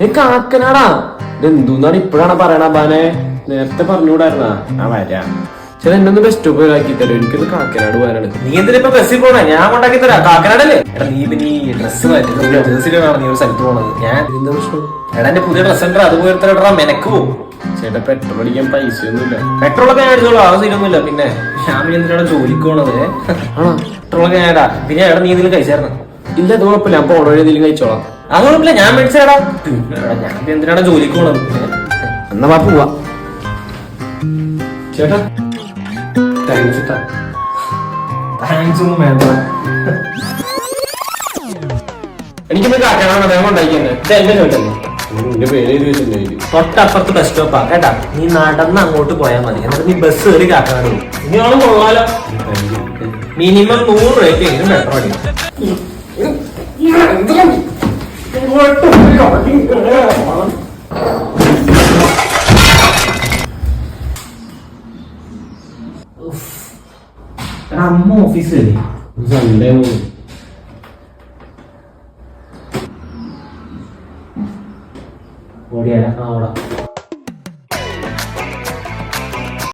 കാക്കനാടാ ഇതെന്തൂന്നാണ് ഇപ്പഴാണ് പറയണ ബാനെ? നേരത്തെ പറഞ്ഞുകൂടായിരുന്നാ? ആ വരാം. ചില എന്നെ ഒന്ന് ബസ് സ്റ്റോപ്പ് ആക്കി തരും. എനിക്കൊന്ന് കാക്കനാട് പോകാനാണ്. നീ എന്തിനാ ഇപ്പൊ ബസ്സിൽ പോണേ? ഞാൻ കൊണ്ടാക്കി തരാം. കാക്കനാടല്ലേ? എടാ നീ പിന്നെ ഈ ഡ്രസ്സ് മാറ്റി ജേഴ്സിയിലാണ് നീ ഒരു സ്ഥലത്ത് പോണത്. ഞാൻ എന്താ പ്രശ്നം? എടാ എന്റെ പുതിയ ഡ്രസ് ഉണ്ട്, അതുപോലെ ഇടാ. മെനക്ക് പോവും. ചേട്ടാ പെട്രോൾ അടിക്കാൻ പൈസ ഒന്നുമില്ല. പെട്രോളൊക്കെ ഞാൻ അടിച്ചോളൂ, ആ സീനൊന്നുമില്ല. പിന്നെ ഞാൻ പിന്നെ എന്തിനാണ് ജോലിക്ക് പോണത്? ആണോ? പെട്രോളൊക്കെ ഞാൻ ഇടാ. പിന്നെ എടാ നീ എന്തെങ്കിലും കഴിച്ചായിരുന്നു? ഇല്ല, അത് കുഴപ്പമില്ല. ഞാൻ പോണ വഴി എന്തെങ്കിലും കഴിച്ചോളാം. അത് കുഴപ്പമില്ല, ഞാൻ മേടിച്ചേടാ. ഞാൻ എന്തിനാണ് ജോലിക്ക് പോണത്? എന്നാ വാ പോവാ. ചേട്ടാ താങ്ക്സ് ചേട്ടാ. താങ്ക്സ് ഒന്നും വേണ്ട. എനിക്കൊന്ന് കാക്കനാണ് വേഗം ഉണ്ടാക്കിയെന്നെ. ഇത് എന്റെ ചോദിച്ചല്ലേ? എന്റെ പേര് എഴുതി വെച്ചിട്ടുണ്ടായിരിക്കും. തൊട്ടപ്പുറത്ത് ബസ് സ്റ്റോപ്പാ കേട്ടാ. നീ നടന്ന് അങ്ങോട്ട് പോയാൽ മതി. എന്നിട്ട് നീ ബസ് കയറി കാക്കനാട് പോകും. ഇനി ആളും കൊള്ളാലോ. മിനിമം 100 രൂപയ്ക്ക് എങ്കിലും പെട്രോൾ അടിക്കും. അമ്മ ഓഫീസിലല്ലേ? സൺഡേ ഓടിയാലോ? ആ ഓടാ.